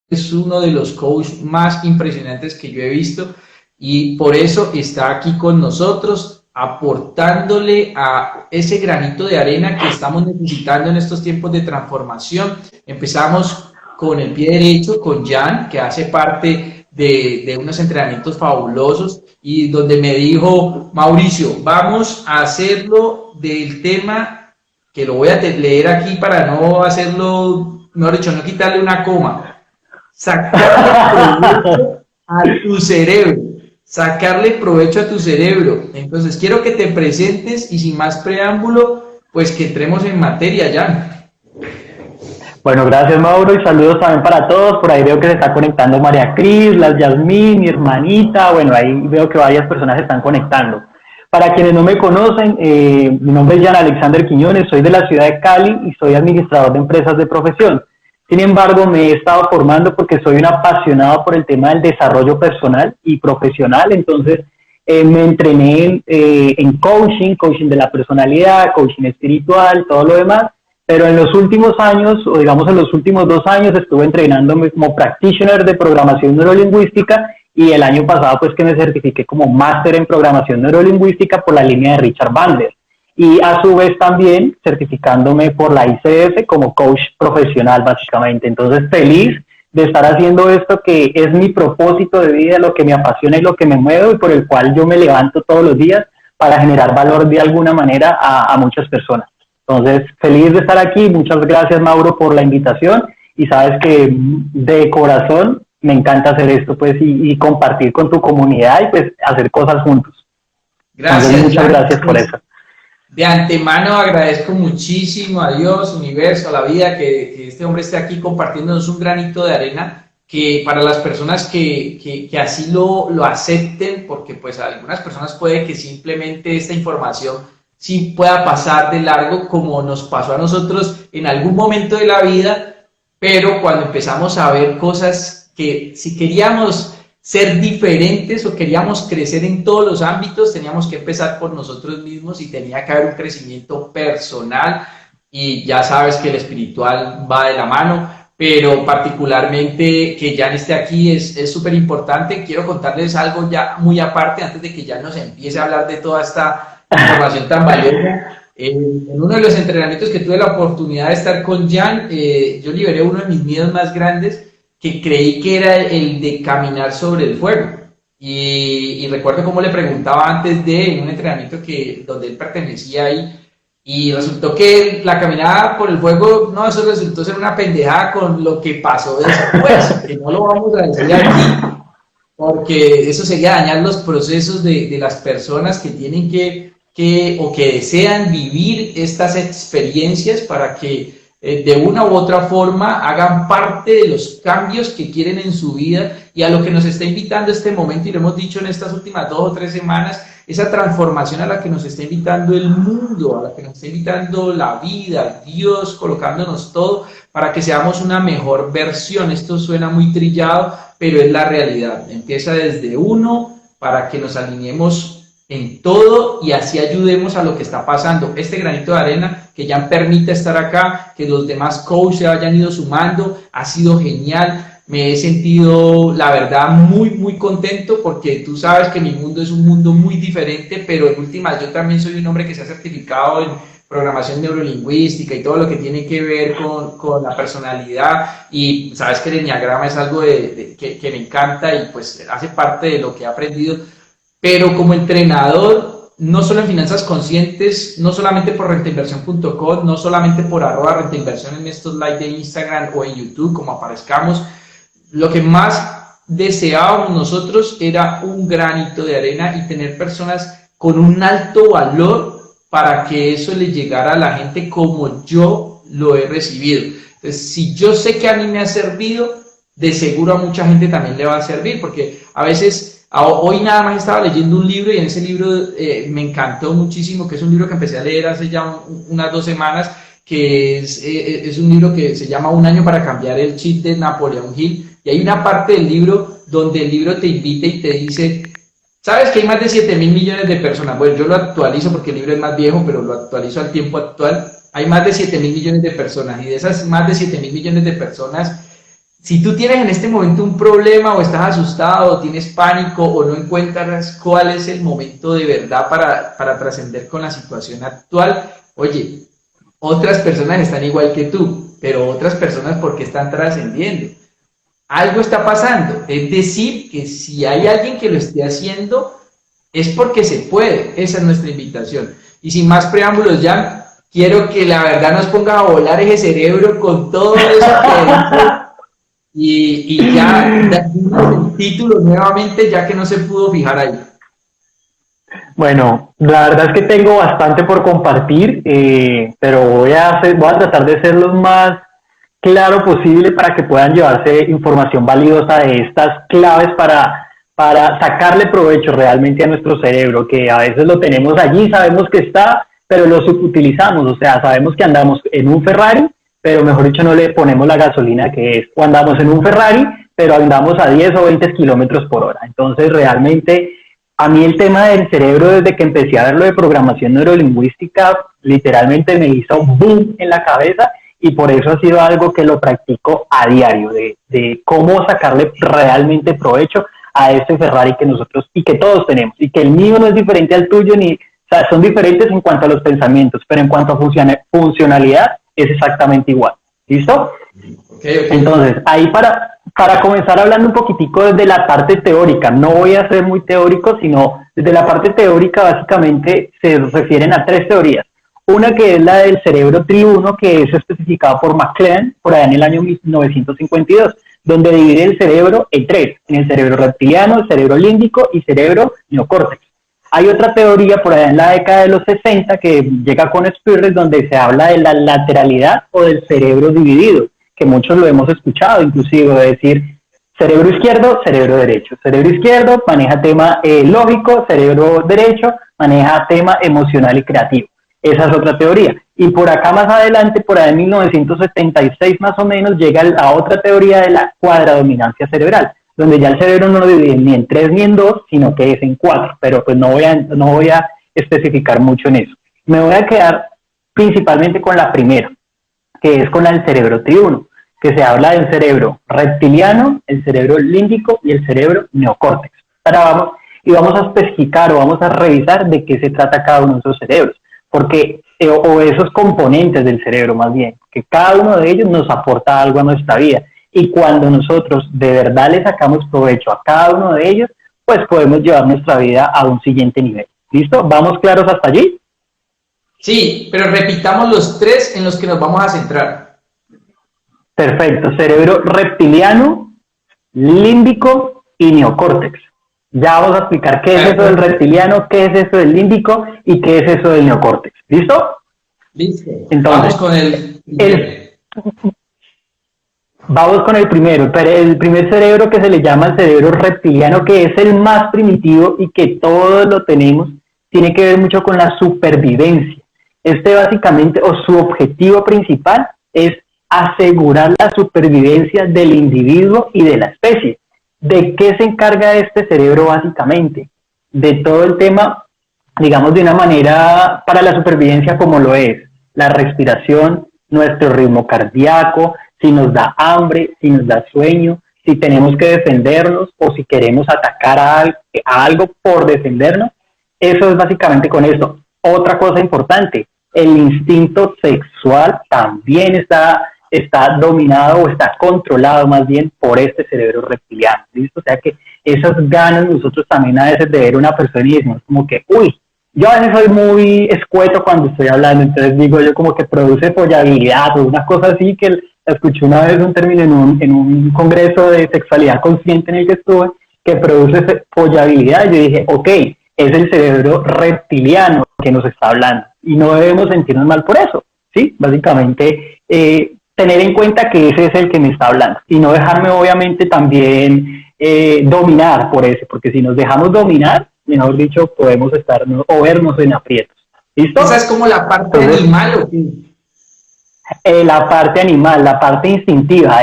es uno de los coaches más impresionantes que yo he visto y por eso está aquí con nosotros aportándole a ese granito de arena que estamos necesitando en estos tiempos de transformación. Empezamos con el pie derecho, con Jan, que hace parte de unos entrenamientos fabulosos y donde me dijo, Mauricio, vamos a hacerlo del tema que lo voy a leer aquí para no hacerlo, mejor dicho, no quitarle una coma. Sacarle provecho a tu cerebro. Sacarle provecho a tu cerebro. Entonces, quiero que te presentes y sin más preámbulo, pues que entremos en materia ya. Bueno, gracias Mauro y saludos también para todos. Por ahí veo que se está conectando María Cris, las Yasmín, mi hermanita. Bueno, ahí veo que varias personas se están conectando. Para quienes no me conocen, mi nombre es Jan Alexander Quiñones, soy de la ciudad de Cali y soy administrador de empresas de profesión. Sin embargo, me he estado formando porque soy un apasionado por el tema del desarrollo personal y profesional. Entonces, me entrené en coaching de la personalidad, coaching espiritual, todo lo demás. Pero en los últimos años, o digamos en los últimos 2 años, estuve entrenándome como practitioner de programación neurolingüística y el año pasado pues que me certifiqué como máster en programación neurolingüística por la línea de Richard Bandler. Y a su vez también certificándome por la ICF como coach profesional básicamente. Entonces feliz de estar haciendo esto que es mi propósito de vida, lo que me apasiona y lo que me mueve y por el cual yo me levanto todos los días para generar valor de alguna manera a muchas personas. Entonces, feliz de estar aquí. Muchas gracias, Mauro, por la invitación. Y sabes que de corazón me encanta hacer esto, pues, y compartir con tu comunidad y, pues, hacer cosas juntos. Gracias. Entonces, muchas gracias por eso. De antemano agradezco muchísimo a Dios, universo, a la vida, que este hombre esté aquí compartiéndonos un granito de arena que para las personas que así lo acepten, porque pues a algunas personas puede que simplemente esta información sí pueda pasar de largo como nos pasó a nosotros en algún momento de la vida, pero cuando empezamos a ver cosas que si queríamos ser diferentes o queríamos crecer en todos los ámbitos, teníamos que empezar por nosotros mismos y tenía que haber un crecimiento personal y ya sabes que el espiritual va de la mano, pero particularmente que Jan esté aquí es súper importante. Quiero contarles algo ya muy aparte antes de que ya nos empiece a hablar de toda esta información tan valiosa. En uno de los entrenamientos que tuve la oportunidad de estar con Jan, yo liberé uno de mis miedos más grandes que creí que era el de caminar sobre el fuego. Y recuerdo cómo le preguntaba antes en un entrenamiento donde él pertenecía ahí, y resultó que la caminada por el fuego, no, eso resultó ser una pendejada con lo que pasó después, que no lo vamos a decir aquí, porque eso sería dañar los procesos de las personas que tienen que desean vivir estas experiencias para que de una u otra forma hagan parte de los cambios que quieren en su vida y a lo que nos está invitando este momento, y lo hemos dicho en estas últimas 2 o 3 semanas, esa transformación a la que nos está invitando el mundo, a la que nos está invitando la vida, Dios, colocándonos todo para que seamos una mejor versión. Esto suena muy trillado, pero es la realidad. Empieza desde uno para que nos alineemos en todo y así ayudemos a lo que está pasando. Este granito de arena que ya permite estar acá, que los demás coaches se hayan ido sumando, ha sido genial. Me he sentido, la verdad, muy, muy contento porque tú sabes que mi mundo es un mundo muy diferente, pero en últimas yo también soy un hombre que se ha certificado en programación neurolingüística y todo lo que tiene que ver con la personalidad, y sabes que el enneagrama es algo que me encanta y pues hace parte de lo que he aprendido. Pero como entrenador, no solo en finanzas conscientes, no solamente por rentainversión.com, no solamente por @rentainversión en estos live de Instagram o en YouTube, como aparezcamos, lo que más deseábamos nosotros era un granito de arena y tener personas con un alto valor para que eso le llegara a la gente como yo lo he recibido. Entonces, si yo sé que a mí me ha servido, de seguro a mucha gente también le va a servir, porque a veces, hoy nada más estaba leyendo un libro y en ese libro me encantó muchísimo, que es un libro que empecé a leer hace ya unas 2 semanas, que es un libro que se llama Un año para cambiar el chip, de Napoleón Hill, y hay una parte del libro donde el libro te invita y te dice, ¿sabes que hay más de 7.000 millones de personas? Bueno, yo lo actualizo porque el libro es más viejo, pero lo actualizo al tiempo actual. Hay más de 7.000 millones de personas y de esas más de 7.000 millones de personas, si tú tienes en este momento un problema o estás asustado o tienes pánico o no encuentras cuál es el momento de verdad para trascender con la situación actual, oye, otras personas están igual que tú, pero otras personas porque están trascendiendo. Algo está pasando, es decir, que si hay alguien que lo esté haciendo, es porque se puede. Esa es nuestra invitación. Y sin más preámbulos, Jan, quiero que la verdad nos ponga a volar ese cerebro con todo eso que y ya el título nuevamente, ya que no se pudo fijar ahí. Bueno, la verdad es que tengo bastante por compartir, pero voy a tratar de ser lo más claro posible para que puedan llevarse información valiosa de estas claves para sacarle provecho realmente a nuestro cerebro, que a veces lo tenemos allí, sabemos que está, pero lo subutilizamos, o sea, sabemos que andamos en un Ferrari, pero mejor dicho no le ponemos la gasolina que es, o andamos en un Ferrari, pero andamos a 10 o 20 kilómetros por hora. Entonces realmente a mí el tema del cerebro, desde que empecé a ver lo de programación neurolingüística, literalmente me hizo boom en la cabeza, y por eso ha sido algo que lo practico a diario, de cómo sacarle realmente provecho a este Ferrari que nosotros y que todos tenemos, y que el mío no es diferente al tuyo, ni, o sea, son diferentes en cuanto a los pensamientos, pero en cuanto a funcionalidad es exactamente igual. ¿Listo? Okay. Entonces, ahí para comenzar hablando un poquitico desde la parte teórica, no voy a ser muy teórico, sino desde la parte teórica básicamente se refieren a 3 teorías. Una que es la del cerebro triuno, que es especificada por McLean por allá en el año 1952, donde divide el cerebro en 3, en el cerebro reptiliano, el cerebro límbico y cerebro neocórtex. Hay otra teoría por allá en la década de los 60 que llega con Spirles, donde se habla de la lateralidad o del cerebro dividido, que muchos lo hemos escuchado, inclusive de decir cerebro izquierdo, cerebro derecho. Cerebro izquierdo maneja tema lógico, cerebro derecho maneja tema emocional y creativo. Esa es otra teoría. Y por acá más adelante, por ahí en 1976 más o menos, llega la otra teoría de la cuadradominancia cerebral, donde ya el cerebro no lo divide ni en 3 ni en 2, sino que es en 4, pero pues no voy a especificar mucho en eso. Me voy a quedar principalmente con la primera, que es con la del cerebro triuno, que se habla del cerebro reptiliano, el cerebro límbico y el cerebro neocórtex. Ahora vamos a especificar o vamos a revisar de qué se trata cada uno de esos cerebros, porque o esos componentes del cerebro más bien, que cada uno de ellos nos aporta algo a nuestra vida, y cuando nosotros de verdad le sacamos provecho a cada uno de ellos, pues podemos llevar nuestra vida a un siguiente nivel. ¿Listo? ¿Vamos claros hasta allí? Sí, pero repitamos los 3 en los que nos vamos a centrar. Perfecto, cerebro reptiliano, límbico y neocórtex. Ya vamos a explicar qué es eso del reptiliano, qué es eso del límbico y qué es eso del neocórtex. ¿Listo? Listo. Entonces, vamos con vamos con el primero, pero el primer cerebro, que se le llama el cerebro reptiliano, que es el más primitivo y que todos lo tenemos, tiene que ver mucho con la supervivencia. Este básicamente, o su objetivo principal, es asegurar la supervivencia del individuo y de la especie. ¿De qué se encarga este cerebro básicamente? De todo el tema, digamos, de una manera para la supervivencia, como lo es la respiración, nuestro ritmo cardíaco, si nos da hambre, si nos da sueño, si tenemos que defendernos o si queremos atacar a algo por defendernos. Eso es básicamente con esto. Otra cosa importante, el instinto sexual también está dominado o está controlado más bien por este cerebro reptiliano, ¿listo? O sea que esas ganas nosotros también a veces de ver a una persona y decimos como que, uy, yo a veces soy muy escueto cuando estoy hablando, entonces digo yo como que produce follabilidad o una cosa así, que escuché una vez un término en un congreso de sexualidad consciente en el que estuve, que produce follabilidad, y yo dije, ok, es el cerebro reptiliano que nos está hablando y no debemos sentirnos mal por eso, ¿sí? Básicamente, tener en cuenta que ese es el que me está hablando y no dejarme obviamente también dominar por ese, porque si nos dejamos dominar, mejor dicho, podemos estar o vernos en aprietos. ¿Listo? Esa es como la parte animal, ¿o qué? La parte animal, la parte instintiva,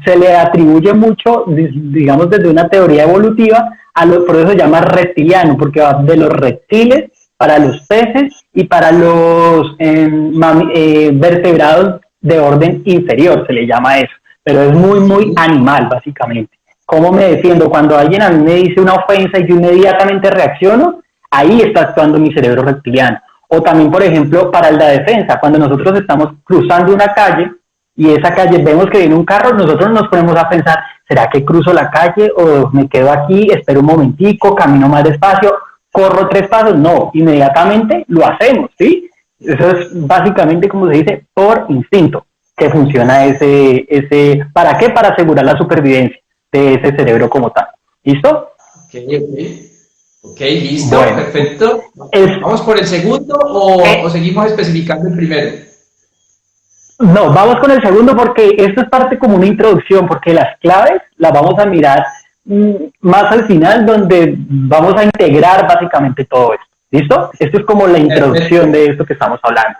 se le atribuye mucho, digamos, desde una teoría evolutiva, por eso se llama reptiliano, porque va de los reptiles para los peces y para los vertebrados de orden inferior, se le llama eso. pero es muy, muy animal, básicamente. ¿Cómo me defiendo? Cuando alguien a mí me dice una ofensa y yo inmediatamente reacciono, ahí está actuando mi cerebro reptiliano. O también, por ejemplo, para la defensa, cuando nosotros estamos cruzando una calle y esa calle vemos que viene un carro, nosotros nos ponemos a pensar, ¿será que cruzo la calle o me quedo aquí, espero un momentico, camino más despacio, corro 3 pasos? No, inmediatamente lo hacemos, ¿sí? Eso es básicamente, como se dice, por instinto que funciona ¿para qué? Para asegurar la supervivencia de ese cerebro como tal. ¿Listo? Ok, listo, bueno, perfecto. ¿Vamos por el segundo o seguimos especificando el primero? No, vamos con el segundo porque esto es parte como una introducción, porque las claves las vamos a mirar más al final, donde vamos a integrar básicamente todo esto. ¿Listo? Esto es como la introducción de esto que estamos hablando.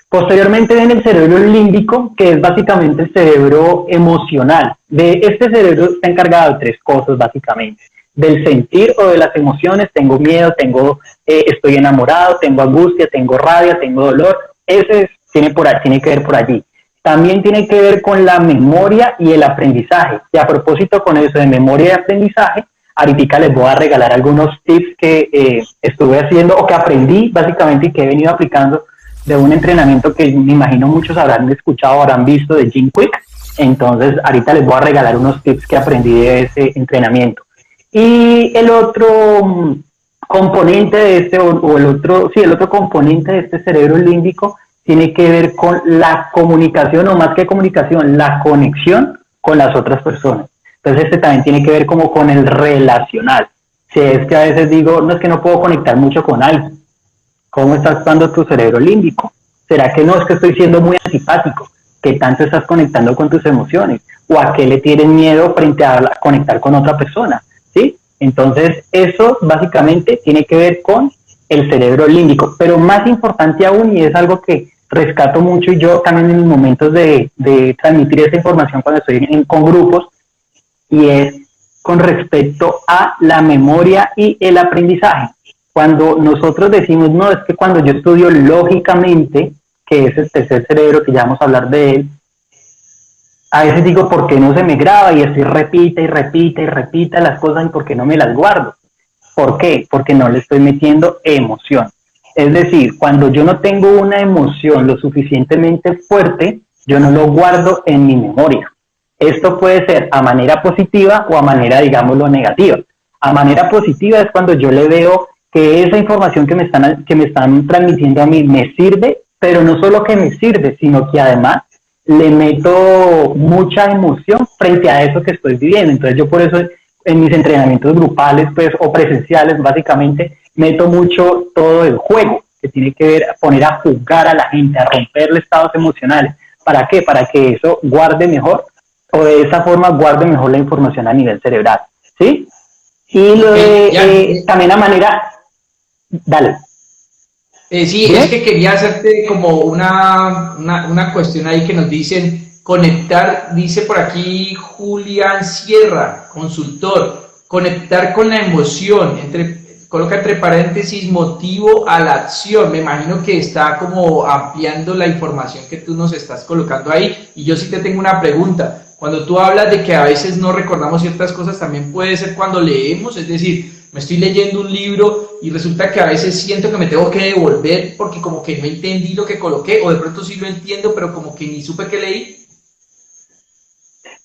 Posteriormente viene el cerebro límbico, que es básicamente el cerebro emocional. De este cerebro está encargado de 3 cosas básicamente. Del sentir o de las emociones, tengo miedo, estoy enamorado, tengo angustia, tengo rabia, tengo dolor. Ese tiene que ver por allí. También tiene que ver con la memoria y el aprendizaje. Y a propósito con eso de memoria y aprendizaje, ahorita les voy a regalar algunos tips que estuve haciendo o que aprendí básicamente y que he venido aplicando de un entrenamiento que me imagino muchos habrán escuchado, habrán visto, de Jim Quick. Entonces ahorita les voy a regalar unos tips que aprendí de ese entrenamiento. Y el otro componente de el otro componente de este cerebro límbico tiene que ver con la comunicación, o más que comunicación, la conexión con las otras personas. Entonces este también tiene que ver como con el relacional. Si es que a veces digo, no, es que no puedo conectar mucho con alguien. ¿Cómo está actuando tu cerebro límbico? ¿Será que no, es que estoy siendo muy antipático? ¿Qué tanto estás conectando con tus emociones? ¿O a qué le tienes miedo frente a conectar con otra persona? ¿Sí? Entonces eso básicamente tiene que ver con el cerebro límbico. Pero más importante aún, y es algo que rescato mucho, y yo también en mis momentos de transmitir esta información cuando estoy con grupos, y es con respecto a la memoria y el aprendizaje. Cuando nosotros decimos, no, es que cuando yo estudio lógicamente, que es el tercer cerebro, que ya vamos a hablar de él, a veces digo, ¿por qué no se me graba? Y estoy repita las cosas, y ¿por qué no me las guardo? ¿Por qué? Porque no le estoy metiendo emoción. Es decir, cuando yo no tengo una emoción lo suficientemente fuerte, yo no lo guardo en mi memoria. Esto puede ser a manera positiva o a manera, digámoslo, negativa. A manera positiva es cuando yo le veo que esa información que me están transmitiendo a mí me sirve, pero no solo que me sirve, sino que además le meto mucha emoción frente a eso que estoy viviendo. Entonces yo por eso en mis entrenamientos grupales pues, o presenciales básicamente meto mucho todo el juego, que tiene que ver poner a jugar a la gente, a romperle estados emocionales. ¿Para qué? Para que eso guarde mejor, o de esa forma guarde mejor la información a nivel cerebral. ¿Sí? Y lo de también a manera... Dale. Sí, ¿sí? Es que quería hacerte como una cuestión ahí que nos dicen conectar, dice por aquí Julián Sierra, consultor, conectar con la emoción, coloca entre paréntesis motivo a la acción. Me imagino que está como ampliando la información que tú nos estás colocando ahí. Y yo sí te tengo una pregunta. Cuando tú hablas de que a veces no recordamos ciertas cosas, también puede ser cuando leemos, es decir, me estoy leyendo un libro y resulta que a veces siento que me tengo que devolver porque como que no entendí lo que coloqué, o de pronto sí lo entiendo, pero como que ni supe que leí.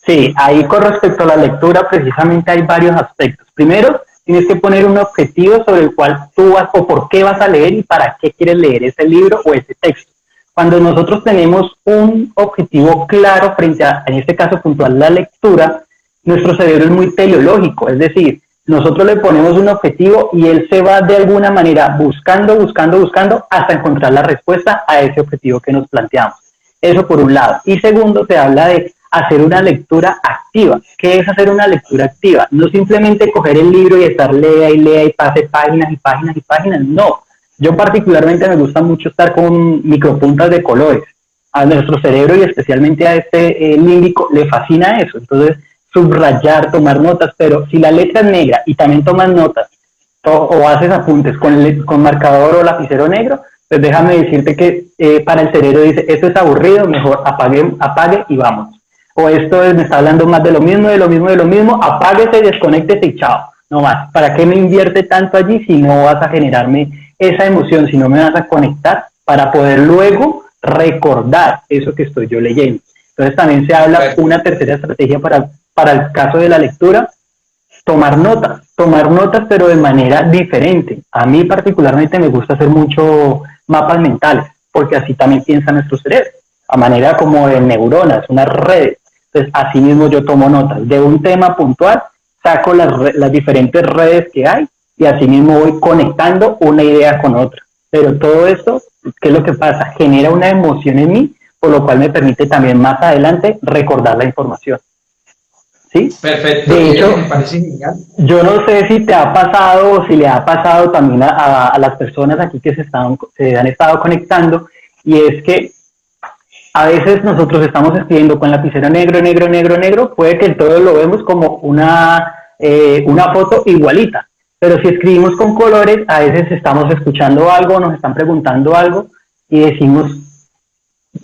Sí, ahí con respecto a la lectura precisamente hay varios aspectos. Primero, tienes que poner un objetivo sobre el cual tú vas, o por qué vas a leer y para qué quieres leer ese libro o ese texto. Cuando nosotros tenemos un objetivo claro frente a, en este caso puntual, la lectura, nuestro cerebro es muy teleológico, es decir, nosotros le ponemos un objetivo y él se va de alguna manera buscando hasta encontrar la respuesta a ese objetivo que nos planteamos. Eso por un lado. Y segundo, se habla de hacer una lectura activa. ¿Qué es hacer una lectura activa? No simplemente coger el libro y estar lea y pase páginas y páginas y páginas. No. Yo particularmente me gusta mucho estar con micropuntas de colores. A nuestro cerebro y especialmente a este límbico le fascina eso. Entonces, subrayar, tomar notas, pero si la letra es negra y también tomas notas o haces apuntes con marcador o lapicero negro, pues déjame decirte que para el cerebro dice, esto es aburrido, mejor apague y vamos. o esto me está hablando más de lo mismo, de lo mismo, de lo mismo, apáguese, desconéctese y chao, no más. ¿Para qué me invierte tanto allí si no vas a generarme esa emoción, si no me vas a conectar para poder luego recordar eso que estoy yo leyendo? Entonces también se habla una tercera estrategia para el caso de la lectura, tomar notas pero de manera diferente. A mí particularmente me gusta hacer mucho mapas mentales, porque así también piensa nuestro cerebro, a manera como de neuronas, unas redes. Entonces así mismo yo tomo notas de un tema puntual, saco las diferentes redes que hay y así mismo voy conectando una idea con otra. Pero todo esto, ¿qué es lo que pasa? Genera una emoción en mí, por lo cual me permite también más adelante recordar la información. ¿Sí? Perfecto, de hecho, me parece genial. Yo no sé si te ha pasado o si le ha pasado también a las personas aquí que se han estado conectando, y es que a veces nosotros estamos escribiendo con lapicero negro, negro, negro, negro, puede que todos lo vemos como una foto igualita, pero si escribimos con colores, a veces estamos escuchando algo, nos están preguntando algo y decimos,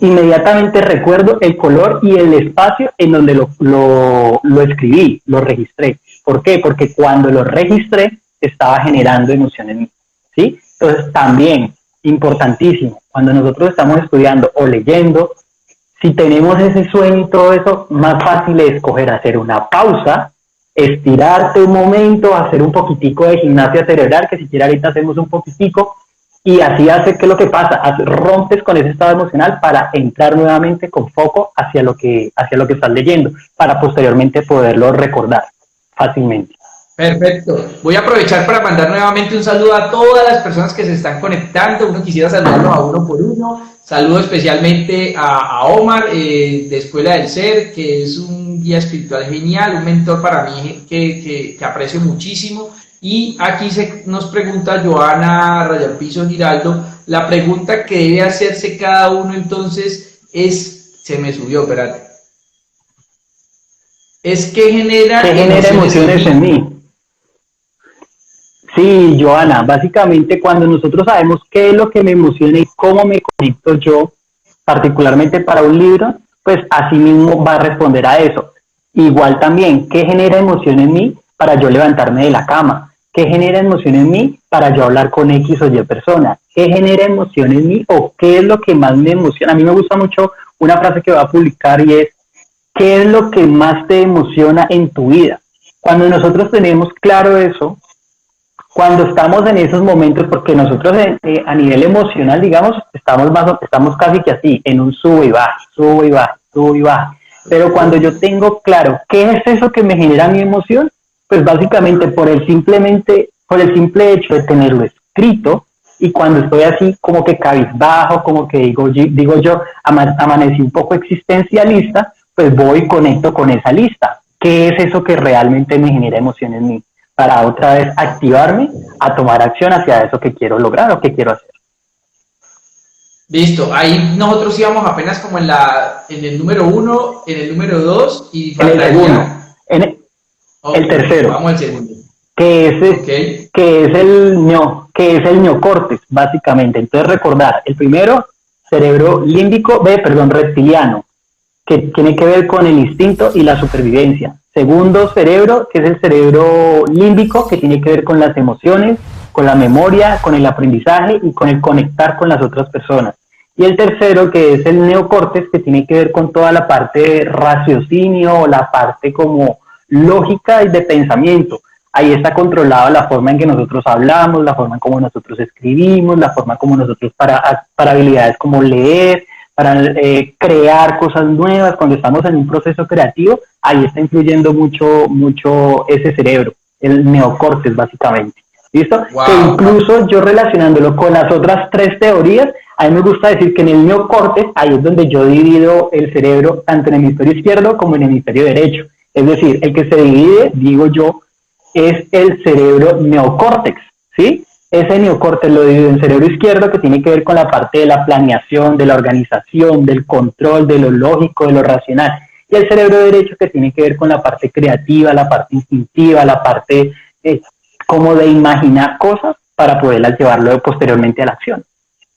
inmediatamente recuerdo el color y el espacio en donde lo escribí, lo registré. ¿Por qué? Porque cuando lo registré estaba generando emoción en mí, ¿sí? Entonces también, importantísimo, cuando nosotros estamos estudiando o leyendo, si tenemos ese sueño y todo eso, más fácil es escoger hacer una pausa, estirarte un momento, hacer un poquitico de gimnasia cerebral, que siquiera ahorita hacemos un poquitico, y así hace que lo que pasa, rompes con ese estado emocional para entrar nuevamente con foco hacia lo que estás leyendo, para posteriormente poderlo recordar fácilmente. Perfecto. Voy a aprovechar para mandar nuevamente un saludo a todas las personas que se están conectando. Uno quisiera saludarlos a uno por uno. Saludo especialmente a Omar de Escuela del Ser, que es un guía espiritual genial, un mentor para mí que aprecio muchísimo. Y aquí nos pregunta Joana Rayalpizo Giraldo, la pregunta que debe hacerse cada uno entonces es, se me subió, espérate, es ¿qué genera emociones en mí? Sí, Joana, básicamente cuando nosotros sabemos qué es lo que me emociona y cómo me conecto yo, particularmente para un libro, pues así mismo va a responder a eso. Igual también, ¿qué genera emoción en mí para yo levantarme de la cama? ¿Qué genera emoción en mí para yo hablar con X o Y persona? ¿Qué genera emoción en mí o qué es lo que más me emociona? A mí me gusta mucho una frase que voy a publicar y es, ¿qué es lo que más te emociona en tu vida? Cuando nosotros tenemos claro eso, cuando estamos en esos momentos, porque nosotros a nivel emocional, digamos, estamos casi que así, en un sube y baja, sube y baja, sube y baja. Pero cuando yo tengo claro qué es eso que me genera mi emoción, pues básicamente por el simple hecho de tenerlo escrito, y cuando estoy así como que cabizbajo, como que digo yo, amanecí un poco existencialista, pues voy y conecto con esa lista. ¿Qué es eso que realmente me genera emoción en mí? Para otra vez activarme a tomar acción hacia eso que quiero lograr o que quiero hacer. Listo, ahí nosotros íbamos apenas como en el número 1, en el número 2 y faltaría... En el segundo, el tercero. Vamos al segundo. Que es el neocórtex, básicamente. Entonces recordar, el primero, reptiliano, que tiene que ver con el instinto y la supervivencia. Segundo cerebro, que es el cerebro límbico, que tiene que ver con las emociones, con la memoria, con el aprendizaje y con el conectar con las otras personas. Y el tercero, que es el neocórtex, que tiene que ver con toda la parte de raciocinio, la parte como lógica y de pensamiento. Ahí está controlada la forma en que nosotros hablamos, la forma en cómo nosotros escribimos, la forma como nosotros para habilidades como leer, para crear cosas nuevas. Cuando estamos en un proceso creativo, ahí está influyendo mucho ese cerebro, el neocórtex básicamente. ¿Listo? Wow. Que incluso yo relacionándolo con las otras tres teorías, a mí me gusta decir que en el neocórtex, ahí es donde yo divido el cerebro tanto en el hemisferio izquierdo como en el hemisferio derecho. Es decir, el que se divide, digo yo, es el cerebro neocórtex, ¿sí? Ese neocórtex lo divido en cerebro izquierdo, que tiene que ver con la parte de la planeación, de la organización, del control, de lo lógico, de lo racional. Y el cerebro derecho, que tiene que ver con la parte creativa, la parte instintiva, la parte como de imaginar cosas para poderlas llevarlo posteriormente a la acción.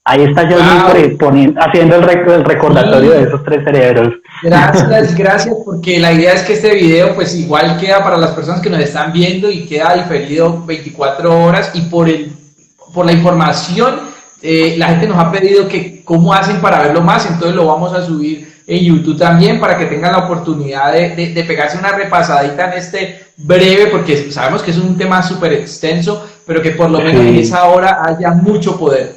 Ahí está yo haciendo el recordatorio de esos tres cerebros. Gracias, porque la idea es que este video pues igual queda para las personas que nos están viendo y queda diferido 24 horas y por la información la gente nos ha pedido que cómo hacen para verlo más, entonces lo vamos a subir en YouTube también para que tengan la oportunidad de pegarse una repasadita en este breve, porque sabemos que es un tema súper extenso, pero que por lo menos en esa hora haya mucho poder.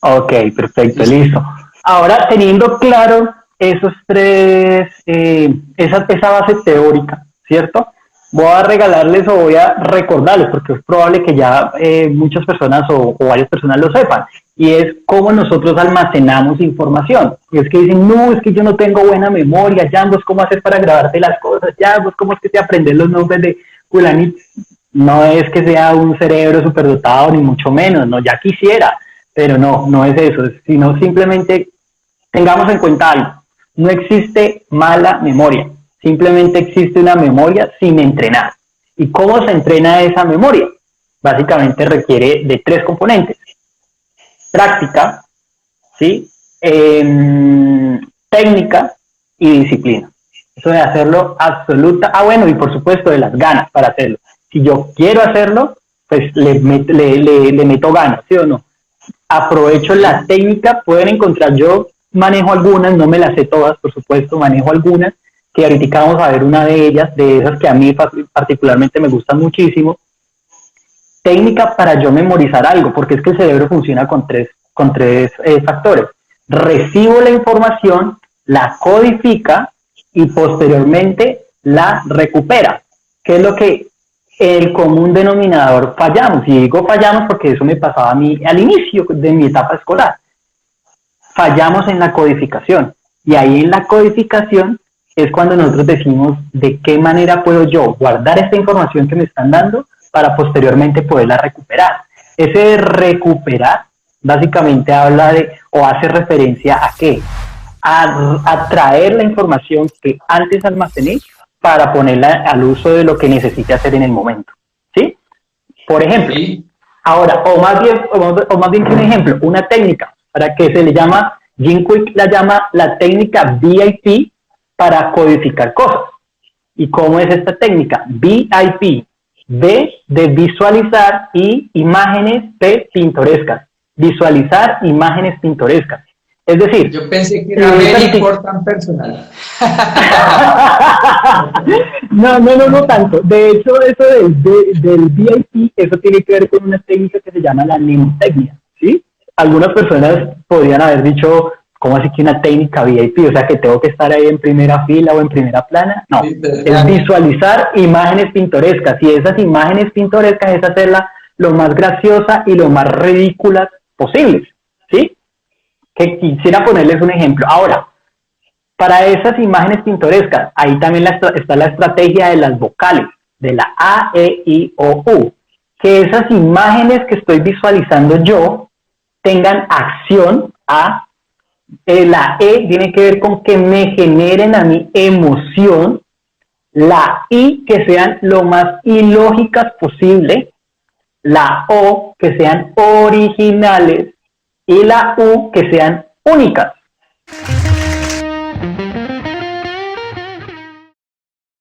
Ok, perfecto, listo. Ahora, teniendo claro esos tres, esa base teórica, ¿cierto? Voy a regalarles o voy a recordarles, porque es probable que ya muchas personas o varias personas lo sepan, y es cómo nosotros almacenamos información. Y es que dicen, no, es que yo no tengo buena memoria, ya, vos cómo haces para grabarte las cosas, ya, vos cómo es que te aprendes los nombres de fulanito. No es que sea un cerebro superdotado, ni mucho menos, no, ya quisiera, pero no, no es eso, sino simplemente tengamos en cuenta algo, no existe mala memoria, simplemente existe una memoria sin entrenar. ¿Y cómo se entrena esa memoria? Básicamente requiere de tres componentes: práctica, ¿sí? Técnica y disciplina. Eso de hacerlo absoluta, bueno, y por supuesto de las ganas para hacerlo. Si yo quiero hacerlo, pues le meto ganas, ¿sí o no? Aprovecho la técnica, pueden encontrar, yo manejo algunas, no me las sé todas, por supuesto, manejo algunas, que ahorita vamos a ver una de ellas, de esas que a mí particularmente me gustan muchísimo. Técnica para yo memorizar algo, porque es que el cerebro funciona con tres factores. Recibo la información, la codifica y posteriormente la recupera. ¿Qué es lo que el común denominador fallamos? Y digo fallamos porque eso me pasaba a mí al inicio de mi etapa escolar. Fallamos en la codificación. Y ahí en la codificación es cuando nosotros decimos de qué manera puedo yo guardar esta información que me están dando para posteriormente poderla recuperar. Ese recuperar básicamente habla de, o hace referencia a qué, a traer la información que antes almacené para ponerla al uso de lo que necesite hacer en el momento, ¿sí? Por ejemplo, sí. Ahora, o más bien que un ejemplo, una técnica, para que se le llama, Jim Kwik la llama la técnica VIP para codificar cosas. ¿Y cómo es esta técnica? VIP, B de visualizar y imágenes P pintorescas. Visualizar imágenes pintorescas. Es decir, yo pensé que era very important personal. No tanto. De hecho, eso del VIP, eso tiene que ver con una técnica que se llama la mnemotecnia, ¿sí? Algunas personas podrían haber dicho, ¿cómo así que una técnica VIP? O sea, que tengo que estar ahí en primera fila o en primera plana. No, sí, es visualizar imágenes pintorescas. Y esas imágenes pintorescas es hacerla lo más graciosa y lo más ridículas posibles, ¿sí? Que quisiera ponerles un ejemplo. Ahora, para esas imágenes pintorescas, ahí también está la estrategia de las vocales, de la A, E, I, O, U. Que esas imágenes que estoy visualizando yo tengan acción. La E tiene que ver con que me generen a mí emoción. La I, que sean lo más ilógicas posible. La O, que sean originales. Y la U, que sean únicas.